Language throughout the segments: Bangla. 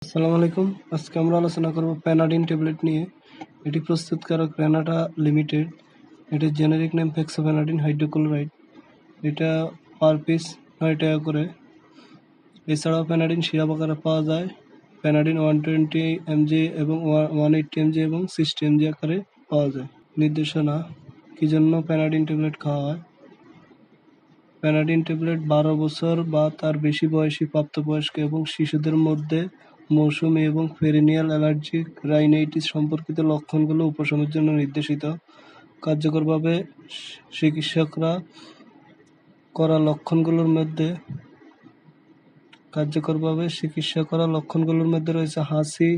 আসসালামু আলাইকুম। আজকে আমরা আলোচনা করব প্যানাডিন ট্যাবলেট নিয়ে। এটি প্রস্তুতকারক রেনাটা লিমিটেড। এটির জেনেরিক নেম ফেক্সোপ্যানাডিন হাইড্রোক্লোরাইড। এটা পার পিস 9 টাকা করে। এছাড়াও প্যানাডিন সিরাপ আকারে পাওয়া যায়। প্যানাডিন 120 mg এবং 180 mg এবং 60 mg আকারে পাওয়া যায়। নির্দেশনা: কি জন্য প্যানাডিন ট্যাবলেট খাওয়া হয়? প্যানাডিন ট্যাবলেট 12 বছর বা তার বেশি বয়সী প্রাপ্তবয়স্ক এবং শিশুদের মধ্যে মৌসুমী এবং পেরিনিয়াল অ্যালার্জিক রাইনাইটিস সম্পর্কিত লক্ষণগুলো উপশমের জন্য নির্দেশিত। কার্যকরভাবে চিকিৎসা করা লক্ষণগুলোর মধ্যে রয়েছে হাঁচি,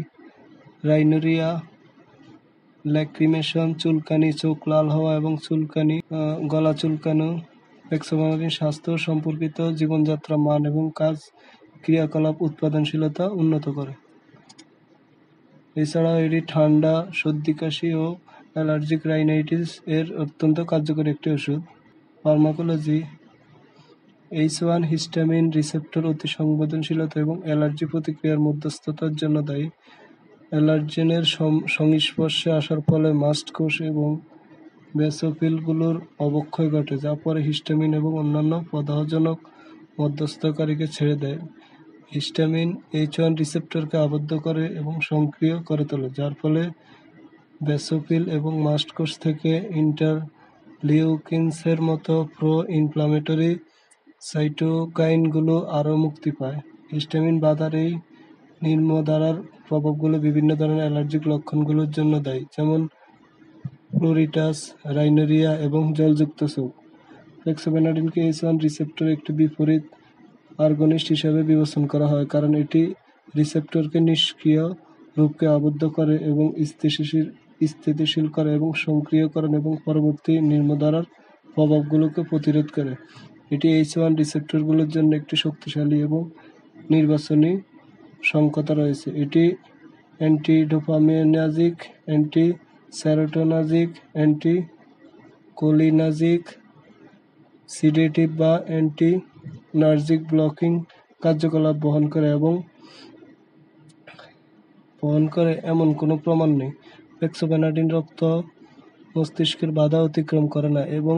রাইনোরিয়া, ল্যাক্রিমেশন, চুলকানি, চোখ লাল হওয়া এবং চুলকানি, গলা চুলকানো। ফেক্সোপ্যানাডিন স্বাস্থ্য সম্পর্কিত জীবনযাত্রা মান এবং কাজ ক্রিয়াকলাপ উৎপাদনশীলতা উন্নত করে। এছাড়াও এটি ঠান্ডা, সর্দি কাশি ও অ্যালার্জিক রাইনাইটিস এর অত্যন্ত কার্যকরী একটি ওষুধ। ফার্মাকোলজি: H1 হিস্টামিন রিসেপ্টর অতি সংবেদনশীলতা এবং অ্যালার্জি প্রতিক্রিয়ার মধ্যস্থতার জন্য দায়ী। অ্যালার্জেনের সংস্পর্শে আসার ফলে মাস্ট কোষ এবং বেসোফিলগুলোর অবক্ষয় ঘটে, যা পরে হিস্টামিন এবং অন্যান্য প্রদাহজনক মধ্যস্থকারীকে ছেড়ে দেয়। হিস্টামিন H1 রিসেপ্টরকে আবদ্ধ করে এবং সক্রিয় করে তোলে, যার ফলে বেসোফিল এবং মাস্ট কোষ থেকে ইন্টারলিউকিনসের মতো প্রো-ইনফ্লামেটরি সাইটোকাইনগুলো আরও মুক্তি পায়। হিস্টামিন বাধার এই নিম্নধারার প্রভাবগুলো বিভিন্ন ধরনের অ্যালার্জিক লক্ষণগুলোর জন্য দায়ী, যেমন প্লুরিটাস, রাইনোরিয়া এবং জলযুক্ত চোখ। ফেক্সোপ্যানাডিনকে H1 রিসেপ্টর একটি বিপরীত আর্গনিস্ট হিসাবে বিবেচনা করা হয়, কারণ এটি রিসেপ্টরকে নিষ্ক্রিয় রূপকে আবদ্ধ করে এবং স্থিতিশীল করে এবং সক্রিয়করণ এবং পরবর্তী নিম্নধারার প্রভাবগুলোকে প্রতিরোধ করে। এটি H1 রিসেপ্টরগুলোর জন্য একটি শক্তিশালী এবং নির্বাচনী সংকতা রয়েছে। এটি অ্যান্টি-ডোপামিনার্জিক, অ্যান্টি-সেরোটোনার্জিক, অ্যান্টি-কোলিনার্জিক, সিডেটিভ বা অ্যান্টি-নার্জিক ব্লকিং কার্যকলাপ বহন করে এমন কোনো প্রমাণ নেই। ফেক্সোপ্যানাডিন রক্ত মস্তিষ্কের বাধা অতিক্রম করে না এবং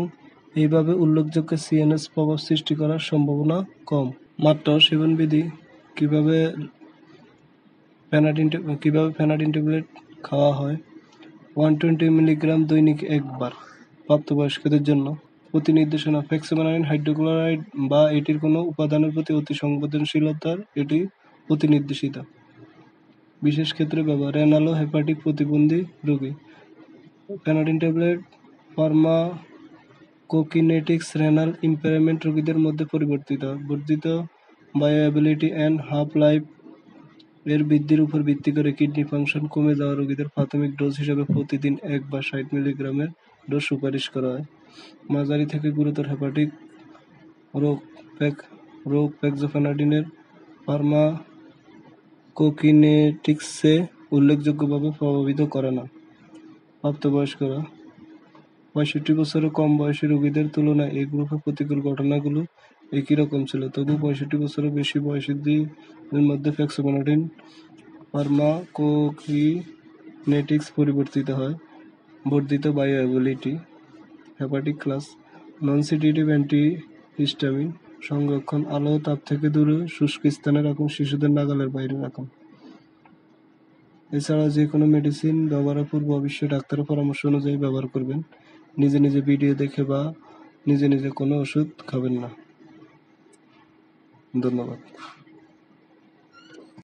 এইভাবে উল্লেখযোগ্য সিএনএস প্রভাব সৃষ্টি করার সম্ভাবনা কম। মাত্র সেবনবিধি: কিভাবে প্যানাডিন ট্যাবলেট খাওয়া হয়? 120 মিলিগ্রাম দৈনিক একবার, প্রাপ্তবয়স্কদের জন্য। প্রতি নির্দেশনা: ফেক্সোপ্যানাডিন হাইড্রোক্লোরাইড বা এটির কোনো উপাদানের প্রতি অতি সংবেদনশীলতার এটি অতি নির্দেশিত। বিশেষ ক্ষেত্রে ব্যবহার: রেনাল ও হেপাটিক প্রতিবন্ধী রোগী। প্যানাডিন ট্যাবলেট ফার্মাকোকিনেটিক্স: রেনাল ইম্পেয়ারমেন্ট রোগীদের মধ্যে পরিবর্তিত হয়। বর্ধিত বায়োঅ্যাবিলিটি অ্যান্ড হাফ লাইফ এর বৃদ্ধির উপর ভিত্তি করে কিডনি ফাংশন কমে যাওয়া রোগীদের প্রাথমিক ডোজ হিসেবে প্রতিদিন 1 বা 60 মিলিগ্রামের ডোজ সুপারিশ করা হয়। মাঝারি থেকে গুরুতর হেপাটিক রোগ ফেক্সোপ্যানাডিনের ফার্মাকোকিনেটিক্সে উল্লেখযোগ্যভাবে প্রভাবিত করে না। প্রাপ্তবয়স্করা: 65 বছরের কম বয়সী রোগীদের তুলনায় এই গ্রুপে প্রতিকূল ঘটনাগুলো একই রকম ছিল। তবু 65 বছরের বেশি বয়সীদের মধ্যে ফেক্সোপ্যানাডিন ফার্মাকোকিনেটিক্স পরিবর্তিত হয়। বর্ধিত bioavailability. Hepatic class: non-sedative antihistamine. সংরক্ষণ: আলো ও তাপ থেকে দূরে, শুষ্ক স্থানে রাখুন, শিশুদের নাগালের বাইরে রাখুন। এছাড়াও যে কোনো মেডিসিন ব্যবহারের পূর্বে অবশ্যই ডাক্তারের পরামর্শ অনুযায়ী ব্যবহার করবেন। নিজে ভিডিও দেখে বা নিজে কোনো ওষুধ খাবেন না। ধন্যবাদ।